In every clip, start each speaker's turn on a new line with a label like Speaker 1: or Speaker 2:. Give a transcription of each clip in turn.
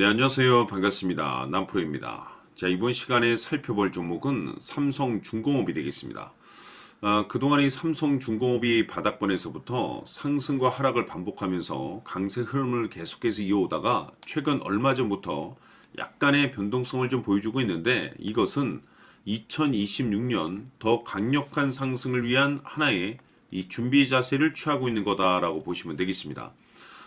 Speaker 1: 네, 안녕하세요. 반갑습니다. 남프로입니다. 자, 이번 시간에 살펴볼 종목은 삼성중공업이 되겠습니다. 그동안 이 삼성중공업이 바닥권에서부터 상승과 하락을 반복하면서 강세 흐름을 계속해서 이어오다가 최근 얼마 전부터 약간의 변동성을 좀 보여주고 있는데, 이것은 2026년 더 강력한 상승을 위한 하나의 이 준비 자세를 취하고 있는 거다라고 보시면 되겠습니다.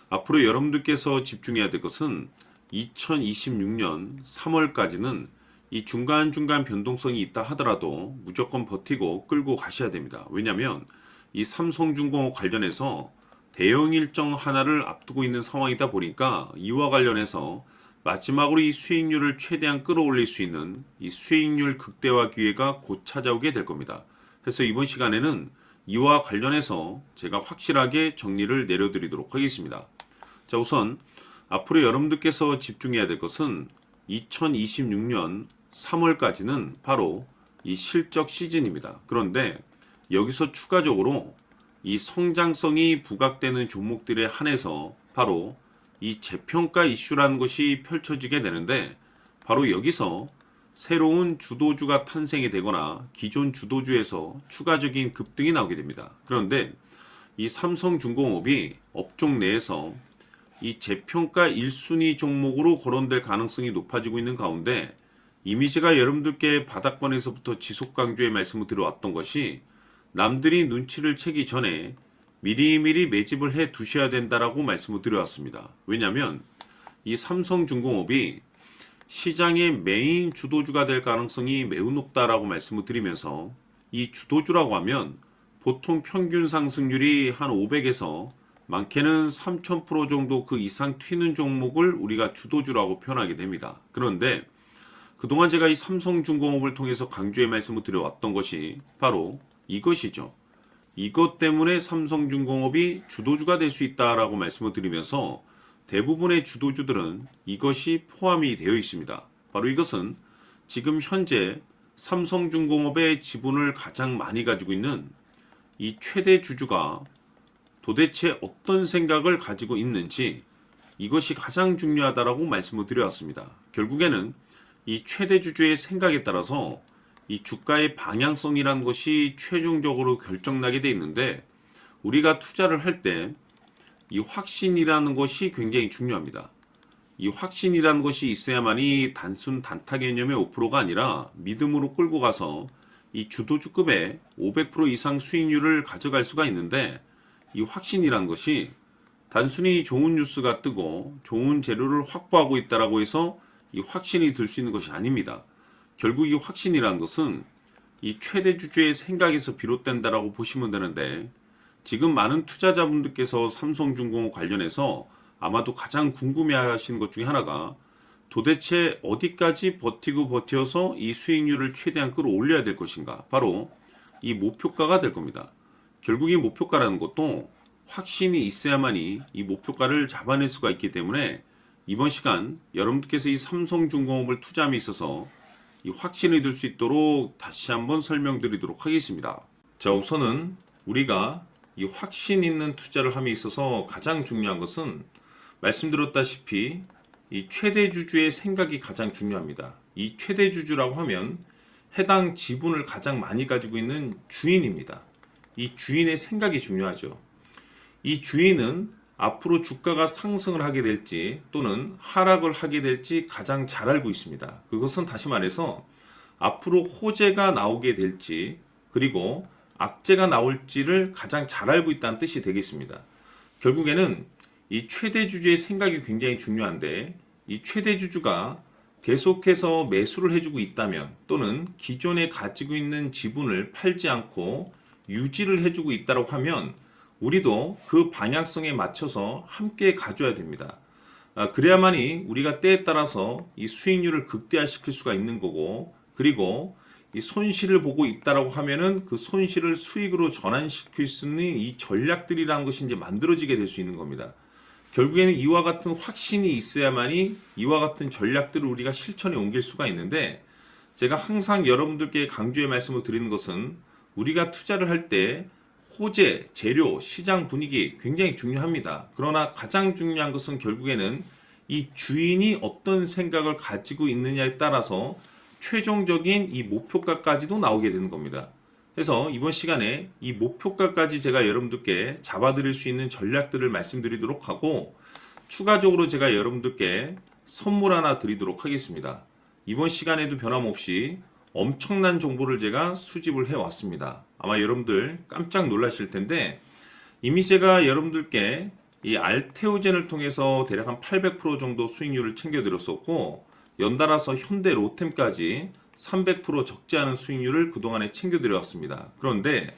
Speaker 1: 앞으로 여러분들께서 집중해야 될 것은 2026년 3월까지는 이 중간중간 변동성이 있다 하더라도 무조건 버티고 끌고 가셔야 됩니다. 왜냐하면 이 삼성중공업 관련해서 대형 일정 하나를 앞두고 있는 상황이다 보니까 이와 관련해서 마지막으로 이 수익률을 최대한 끌어올릴 수 있는 이 수익률 극대화 기회가 곧 찾아오게 될 겁니다. 그래서 이번 시간에는 이와 관련해서 제가 확실하게 정리를 내려드리도록 하겠습니다. 자, 우선 앞으로 여러분들께서 집중해야 될 것은 2026년 3월까지는 바로 이 실적 시즌입니다. 그런데 여기서 추가적으로 이 성장성이 부각되는 종목들에 한해서 바로 이 재평가 이슈라는 것이 펼쳐지게 되는데, 바로 여기서 새로운 주도주가 탄생이 되거나 기존 주도주에서 추가적인 급등이 나오게 됩니다. 그런데 이 삼성중공업이 업종 내에서 이 재평가 1순위 종목으로 거론될 가능성이 높아지고 있는 가운데, 이미 제가 여러분들께 바닥권에서부터 지속 강조의 말씀을 드려왔던 것이 남들이 눈치를 채기 전에 미리미리 매집을 해 두셔야 된다라고 말씀을 드려왔습니다. 왜냐하면 이 삼성중공업이 시장의 메인 주도주가 될 가능성이 매우 높다라고 말씀을 드리면서, 이 주도주라고 하면 보통 평균 상승률이 한 500에서 많게는 3000% 정도 그 이상 튀는 종목을 우리가 주도주라고 표현하게 됩니다. 그런데 그동안 제가 이 삼성중공업을 통해서 강조의 말씀을 드려왔던 것이 바로 이것이죠. 이것 때문에 삼성중공업이 주도주가 될 수 있다라고 말씀을 드리면서 대부분의 주도주들은 이것이 포함이 되어 있습니다. 바로 이것은 지금 현재 삼성중공업의 지분을 가장 많이 가지고 있는 이 최대 주주가 도대체 어떤 생각을 가지고 있는지, 이것이 가장 중요하다라고 말씀을 드려왔습니다. 결국에는 이 최대 주주의 생각에 따라서 이 주가의 방향성이라는 것이 최종적으로 결정나게 돼 있는데, 우리가 투자를 할 때 이 확신이라는 것이 굉장히 중요합니다. 이 확신이라는 것이 있어야만이 단순 단타 개념의 5%가 아니라 믿음으로 끌고 가서 이 주도주급의 500% 이상 수익률을 가져갈 수가 있는데, 이 확신이라는 것이 단순히 좋은 뉴스가 뜨고 좋은 재료를 확보하고 있다라고 해서 이 확신이 들 수 있는 것이 아닙니다. 결국 이 확신이라는 것은 이 최대 주주의 생각에서 비롯된다라고 보시면 되는데, 지금 많은 투자자분들께서 삼성중공업 관련해서 아마도 가장 궁금해하시는 것 중에 하나가 도대체 어디까지 버티고 버텨서 이 수익률을 최대한 끌어올려야 될 것인가, 바로 이 목표가가 될 겁니다. 결국 이 목표가라는 것도 확신이 있어야만이 이 목표가를 잡아낼 수가 있기 때문에 이번 시간 여러분들께서 이 삼성중공업을 투자함에 있어서 이 확신이 들 수 있도록 다시 한번 설명드리도록 하겠습니다. 자, 우선은 우리가 이 확신 있는 투자를 함에 있어서 가장 중요한 것은 말씀드렸다시피 이 최대 주주의 생각이 가장 중요합니다. 이 최대 주주라고 하면 해당 지분을 가장 많이 가지고 있는 주인입니다. 이 주인의 생각이 중요하죠. 이 주인은 앞으로 주가가 상승을 하게 될지 또는 하락을 하게 될지 가장 잘 알고 있습니다. 그것은 다시 말해서 앞으로 호재가 나오게 될지 그리고 악재가 나올지를 가장 잘 알고 있다는 뜻이 되겠습니다. 결국에는 이 최대 주주의 생각이 굉장히 중요한데, 이 최대 주주가 계속해서 매수를 해주고 있다면 또는 기존에 가지고 있는 지분을 팔지 않고 유지를 해주고 있다고 하면 우리도 그 방향성에 맞춰서 함께 가져야 됩니다. 그래야만이 우리가 때에 따라서 이 수익률을 극대화시킬 수가 있는 거고, 그리고 이 손실을 보고 있다라고 하면은 그 손실을 수익으로 전환시킬 수 있는 이 전략들이라는 것이 이제 만들어지게 될 수 있는 겁니다. 결국에는 이와 같은 확신이 있어야만이 이와 같은 전략들을 우리가 실천에 옮길 수가 있는데, 제가 항상 여러분들께 강조의 말씀을 드리는 것은 우리가 투자를 할 때 호재, 재료, 시장 분위기 굉장히 중요합니다. 그러나 가장 중요한 것은 결국에는 이 주인이 어떤 생각을 가지고 있느냐에 따라서 최종적인 이 목표가까지도 나오게 되는 겁니다. 그래서 이번 시간에 이 목표가까지 제가 여러분들께 잡아드릴 수 있는 전략들을 말씀드리도록 하고, 추가적으로 제가 여러분들께 선물 하나 드리도록 하겠습니다. 이번 시간에도 변함없이 엄청난 정보를 제가 수집을 해왔습니다. 아마 여러분들 깜짝 놀라실 텐데, 이미 제가 여러분들께 이 알테오젠을 통해서 대략 한 800% 정도 수익률을 챙겨드렸었고, 연달아서 현대 로템까지 300% 적지 않은 수익률을 그동안에 챙겨드렸습니다. 그런데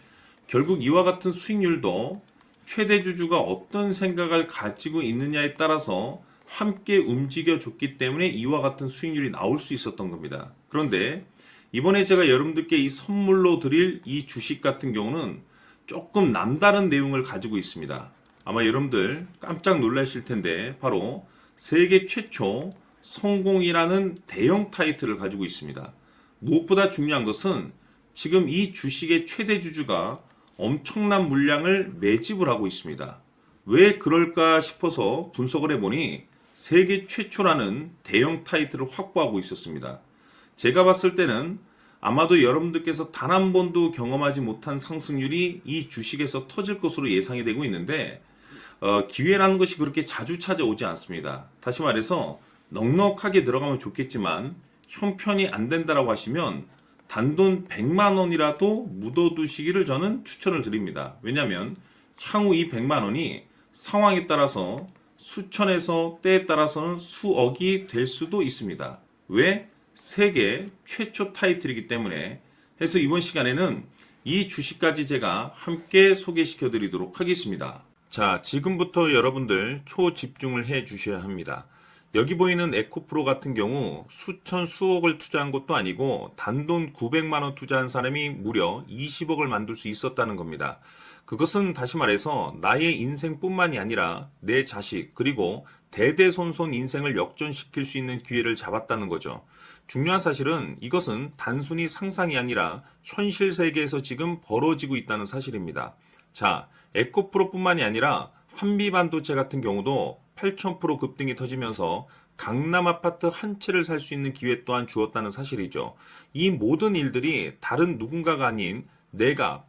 Speaker 1: 결국 이와 같은 수익률도 최대 주주가 어떤 생각을 가지고 있느냐에 따라서 함께 움직여 줬기 때문에 이와 같은 수익률이 나올 수 있었던 겁니다. 그런데 이번에 제가 여러분들께 이 선물로 드릴 이 주식 같은 경우는 조금 남다른 내용을 가지고 있습니다. 아마 여러분들 깜짝 놀라실 텐데, 바로 세계 최초 성공이라는 대형 타이틀을 가지고 있습니다. 무엇보다 중요한 것은 지금 이 주식의 최대 주주가 엄청난 물량을 매집을 하고 있습니다. 왜 그럴까 싶어서 분석을 해보니 세계 최초라는 대형 타이틀을 확보하고 있었습니다. 제가 봤을 때는 아마도 여러분들께서 단 한 번도 경험하지 못한 상승률이 이 주식에서 터질 것으로 예상이 되고 있는데, 기회라는 것이 그렇게 자주 찾아오지 않습니다. 다시 말해서 넉넉하게 들어가면 좋겠지만 형편이 안 된다라고 하시면 단돈 100만 원이라도 묻어두시기를 저는 추천을 드립니다. 왜냐하면 향후 이 100만 원이 상황에 따라서 수천에서 때에 따라서는 수억이 될 수도 있습니다. 왜? 세계 최초 타이틀이기 때문에. 해서 이번 시간에는 이 주식까지 제가 함께 소개시켜 드리도록 하겠습니다. 자, 지금부터 여러분들 초집중을 해 주셔야 합니다. 여기 보이는 에코프로 같은 경우 수천 수억을 투자한 것도 아니고 단돈 900만 원 투자한 사람이 무려 20억을 만들 수 있었다는 겁니다. 그것은 다시 말해서 나의 인생뿐만이 아니라 내 자식 그리고 대대손손 인생을 역전시킬 수 있는 기회를 잡았다는 거죠. 중요한 사실은 이것은 단순히 상상이 아니라 현실 세계에서 지금 벌어지고 있다는 사실입니다. 자, 에코프로뿐만이 아니라 한미반도체 같은 경우도 8,000% 급등이 터지면서 강남 아파트 한 채를 살 수 있는 기회 또한 주었다는 사실이죠. 이 모든 일들이 다른 누군가가 아닌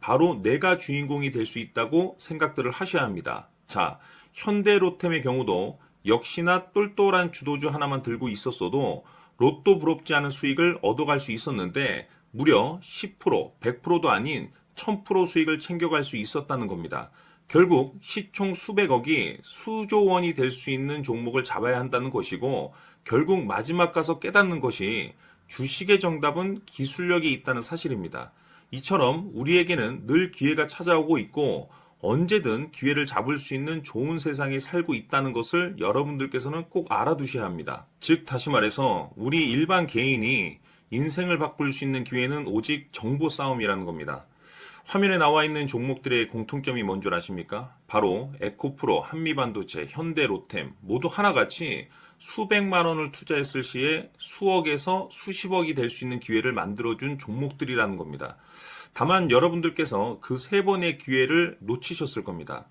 Speaker 1: 바로 내가 주인공이 될 수 있다고 생각들을 하셔야 합니다. 자, 현대로템의 경우도 역시나 똘똘한 주도주 하나만 들고 있었어도 로또 부럽지 않은 수익을 얻어갈 수 있었는데 무려 10%, 100%도 아닌 1000% 수익을 챙겨갈 수 있었다는 겁니다. 결국 시총 수백억이 수조 원이 될 수 있는 종목을 잡아야 한다는 것이고, 결국 마지막 가서 깨닫는 것이 주식의 정답은 기술력이 있다는 사실입니다. 이처럼 우리에게는 늘 기회가 찾아오고 있고 언제든 기회를 잡을 수 있는 좋은 세상에 살고 있다는 것을 여러분들께서는 꼭 알아두셔야 합니다. 즉 다시 말해서 우리 일반 개인이 인생을 바꿀 수 있는 기회는 오직 정보 싸움이라는 겁니다. 화면에 나와 있는 종목들의 공통점이 뭔 줄 아십니까? 바로 에코프로, 한미반도체, 현대로템 모두 하나같이 수백만 원을 투자했을 시에 수억에서 수십억이 될 수 있는 기회를 만들어준 종목들이라는 겁니다. 다만 여러분들께서 그 세 번의 기회를 놓치셨을 겁니다.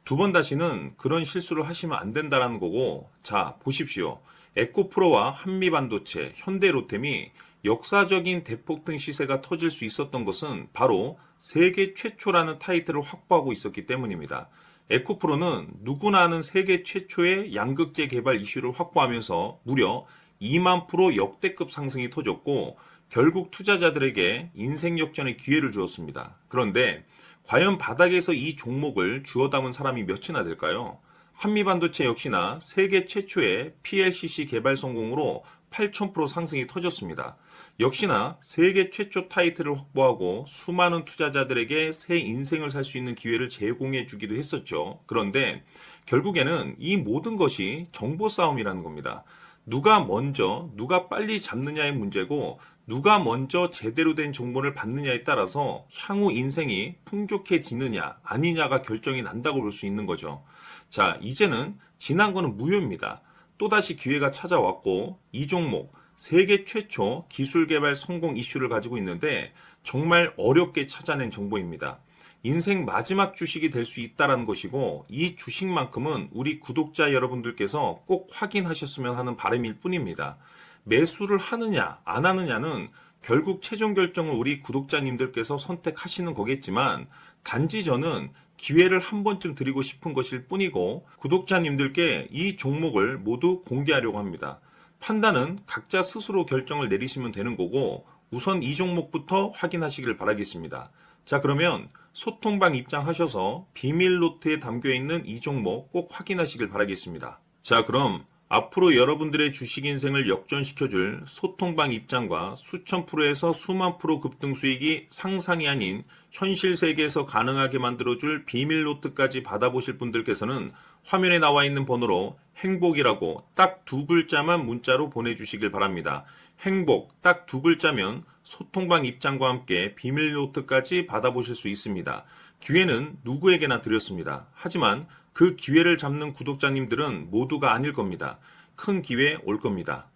Speaker 1: 두 번 다시는 그런 실수를 하시면 안 된다는 거고, 자 보십시오. 에코프로와 한미반도체, 현대로템이 역사적인 대폭등 시세가 터질 수 있었던 것은 바로 세계 최초라는 타이틀을 확보하고 있었기 때문입니다. 에코프로는 누구나 아는 세계 최초의 양극재 개발 이슈를 확보하면서 무려 2만 프로 역대급 상승이 터졌고 결국 투자자들에게 인생 역전의 기회를 주었습니다. 그런데 과연 바닥에서 이 종목을 주워 담은 사람이 몇이나 될까요? 한미반도체 역시나 세계 최초의 PLCC 개발 성공으로 8,000% 상승이 터졌습니다. 역시나 세계 최초 타이틀을 확보하고 수많은 투자자들에게 새 인생을 살 수 있는 기회를 제공해 주기도 했었죠. 그런데 결국에는 이 모든 것이 정보 싸움이라는 겁니다. 누가 먼저, 누가 빨리 잡느냐의 문제고 누가 먼저 제대로 된 정보를 받느냐에 따라서 향후 인생이 풍족해지느냐 아니냐가 결정이 난다고 볼 수 있는 거죠. 자, 이제는 지난 거는 무효입니다. 또다시 기회가 찾아왔고 이 종목 세계 최초 기술 개발 성공 이슈를 가지고 있는데 정말 어렵게 찾아낸 정보입니다.
Speaker 2: 인생 마지막 주식이 될 수 있다라는 것이고 이 주식만큼은 우리 구독자 여러분들께서 꼭 확인하셨으면 하는 바람일 뿐입니다. 매수를 하느냐 안 하느냐는 결국 최종 결정을 우리 구독자님들께서 선택하시는 거겠지만 단지 저는 기회를 한 번쯤 드리고 싶은 것일 뿐이고 구독자님들께 이 종목을 모두 공개하려고 합니다. 판단은 각자 스스로 결정을 내리시면 되는 거고 우선 이 종목부터 확인하시길 바라겠습니다. 자, 그러면 소통방 입장하셔서 비밀 노트에 담겨 있는 이 종목 꼭 확인하시길 바라겠습니다. 자, 그럼 앞으로 여러분들의 주식 인생을 역전시켜줄 소통방 입장과 수천 프로에서 수만 프로 급등 수익이 상상이 아닌 현실 세계에서 가능하게 만들어줄 비밀 노트까지 받아보실 분들께서는 화면에 나와 있는 번호로 행복이라고 딱 두 글자만 문자로 보내주시길 바랍니다. 행복 딱 두 글자면 소통방 입장과 함께 비밀 노트까지 받아보실 수 있습니다. 기회는 누구에게나 드렸습니다. 하지만 그 기회를 잡는 구독자님들은 모두가 아닐 겁니다. 큰 기회 올 겁니다.